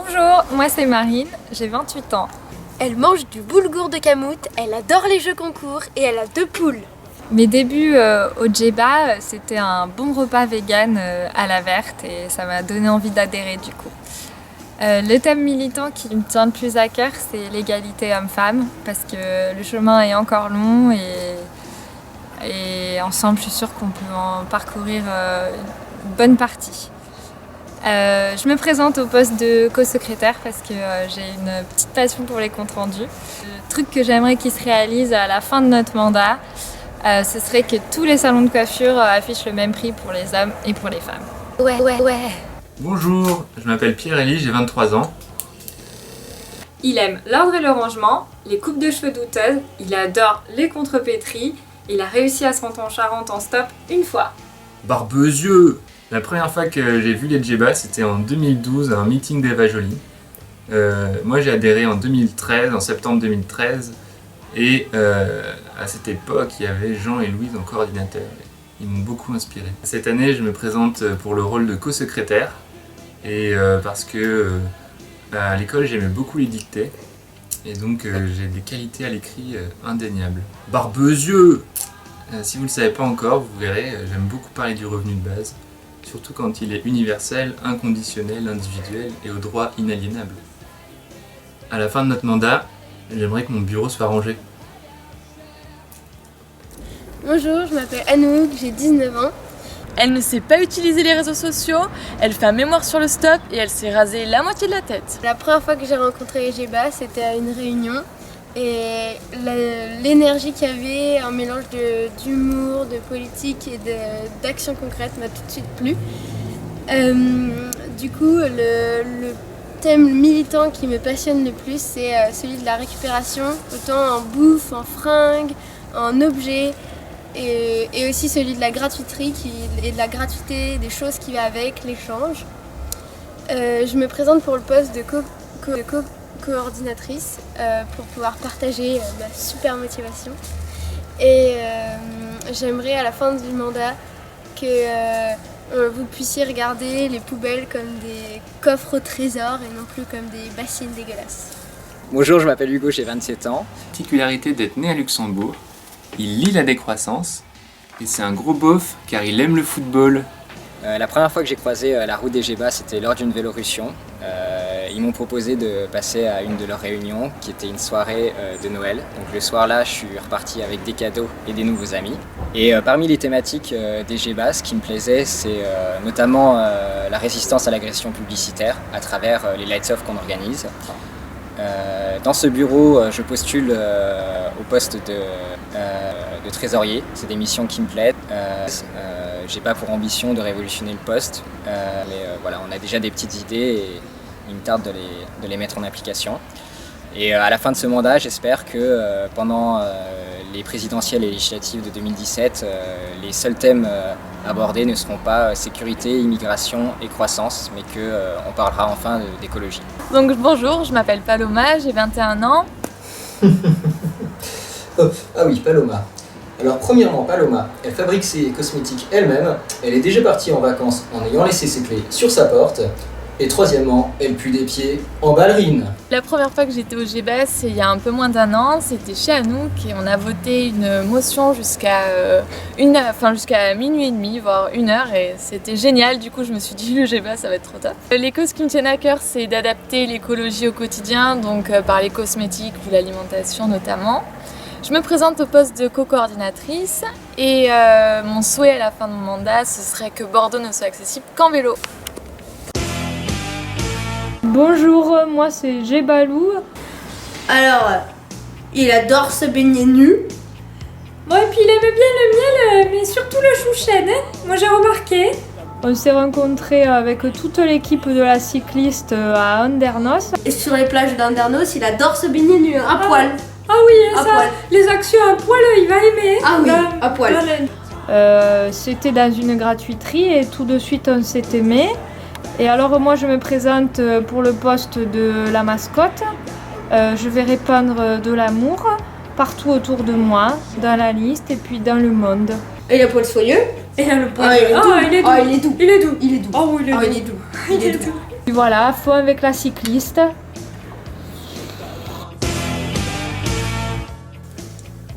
Bonjour, moi c'est Marine, j'ai 28 ans. Elle mange du boulgour de Kamut, elle adore les jeux concours et elle a 2 poules. Mes débuts au Djeba, c'était un bon repas vegan à la verte et ça m'a donné envie d'adhérer du coup. Le thème militant qui me tient le plus à cœur, c'est l'égalité homme-femme parce que le chemin est encore long et ensemble je suis sûre qu'on peut en parcourir une bonne partie. Je me présente au poste de co-secrétaire parce que j'ai une petite passion pour les comptes rendus. Le truc que j'aimerais qu'il se réalise à la fin de notre mandat, ce serait que tous les salons de coiffure affichent le même prix pour les hommes et pour les femmes. Ouais. Bonjour, je m'appelle Pierre-Élie, j'ai 23 ans. Il aime l'ordre et le rangement, les coupes de cheveux douteuses, il adore les contrepétries, il a réussi à se rendre en Charente en stop une fois. Barbezieux! La première fois que j'ai vu les Djeba, c'était en 2012 à un meeting d'Eva Joly. Moi j'ai adhéré en 2013, en septembre 2013, et à cette époque il y avait Jean et Louise en coordinateur. Ils m'ont beaucoup inspiré. Cette année je me présente pour le rôle de co-secrétaire, et parce que à l'école j'aimais beaucoup les dictées, et donc j'ai des qualités à l'écrit indéniables. Barbezieux! Si vous ne le savez pas encore, vous verrez, j'aime beaucoup parler du revenu de base. Surtout quand il est universel, inconditionnel, individuel et au droit inaliénable. À la fin de notre mandat, j'aimerais que mon bureau soit rangé. Bonjour, je m'appelle Anouk, j'ai 19 ans. Elle ne sait pas utiliser les réseaux sociaux, elle fait un mémoire sur le stop et elle s'est rasée la moitié de la tête. La première fois que j'ai rencontré les Djeba, c'était à une réunion. Et l'énergie qu'il y avait, un mélange d'humour, de politique et d'action concrète m'a tout de suite plu. Du coup, le thème militant qui me passionne le plus, c'est celui de la récupération, autant en bouffe, en fringues, en objets, et aussi celui de la gratuiterie et de la gratuité des choses qui va avec, l'échange. Je me présente pour le poste de coordinatrice pour pouvoir partager ma super motivation. Et j'aimerais à la fin du mandat que vous puissiez regarder les poubelles comme des coffres au trésor et non plus comme des bassines dégueulasses. Bonjour, je m'appelle Hugo, j'ai 27 ans. Particularité d'être né à Luxembourg, il lit la décroissance et c'est un gros beauf car il aime le football. La première fois que j'ai croisé la route des Djeba, c'était lors d'une Vélorussion. Ils m'ont proposé de passer à une de leurs réunions qui était une soirée de Noël. Donc le soir-là, je suis reparti avec des cadeaux et des nouveaux amis. Et parmi les thématiques des Djeba, ce qui me plaisait, c'est notamment la résistance à l'agression publicitaire à travers les lights-off qu'on organise. Dans ce bureau, je postule au poste de trésorier. C'est des missions qui me plaisent. J'ai pas pour ambition de révolutionner le poste, mais voilà, on a déjà des petites idées et il me tarde de les mettre en application. Et à la fin de ce mandat, j'espère que pendant les présidentielles et législatives de 2017, les seuls thèmes abordés ne seront pas sécurité, immigration et croissance, mais qu'on parlera enfin d'écologie. Donc bonjour, je m'appelle Paloma, j'ai 21 ans. Ah oui, Paloma. Alors premièrement, Paloma, elle fabrique ses cosmétiques elle-même, elle est déjà partie en vacances en ayant laissé ses clés sur sa porte, et troisièmement, elle pue des pieds en ballerine. La première fois que j'étais au Djeba, c'est il y a un peu moins d'un an, c'était chez Anouk et on a voté une motion jusqu'à minuit et demi, voire 1h, et c'était génial. Du coup, je me suis dit le Djeba, ça va être trop top. Les causes qui me tiennent à cœur, c'est d'adapter l'écologie au quotidien, donc par les cosmétiques ou l'alimentation notamment. Je me présente au poste de co-coordinatrice et mon souhait à la fin de mon mandat, ce serait que Bordeaux ne soit accessible qu'en vélo. Bonjour, moi c'est Djebalou. Alors, il adore se baigner nu. Bon, et puis il aimait bien le miel, mais surtout le chouchen, hein. Moi j'ai remarqué. On s'est rencontrés avec toute l'équipe de la cycliste à Andernos. Et sur les plages d'Andernos, il adore se baigner nu, à poil. Ah oui, À ça, poil. les actions à poil, il va aimer. Ah oui, à poil. C'était dans une gratuiterie et tout de suite on s'est aimé. Et alors moi je me présente pour le poste de la mascotte. Je vais répandre de l'amour partout autour de moi, dans la liste et puis dans le monde. Et il a poil soyeux. Et là le poil. Il est doux. Il est doux. Il est doux. Il est doux. Il est doux. Oh oui, il est doux. Il est doux. Il est doux. Puis voilà, faux avec la cycliste.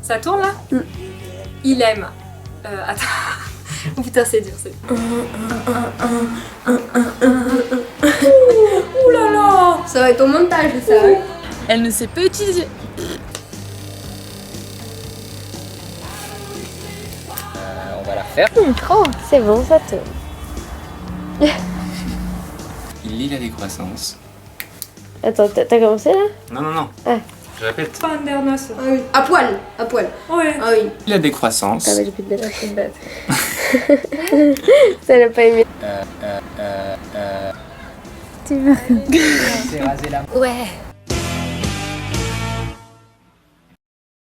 Ça tourne là? Il aime. Attends. Oh putain, c'est dur, c'est dur. Ouh là là! Ça va être au montage, ça. Hein. Elle ne sait pas utiliser. On va la refaire. Trop, c'est bon, ça tourne. Il lit la décroissance. Attends, t'as commencé là? Non. Ah. Je répète. Pas Andernos. Ah oui. À poil, à poil. Ouais. Ah oui. La décroissance. Ah ouais, j'ai plus de bête. Ça l'a pas aimé. C'est rasé là. Ouais.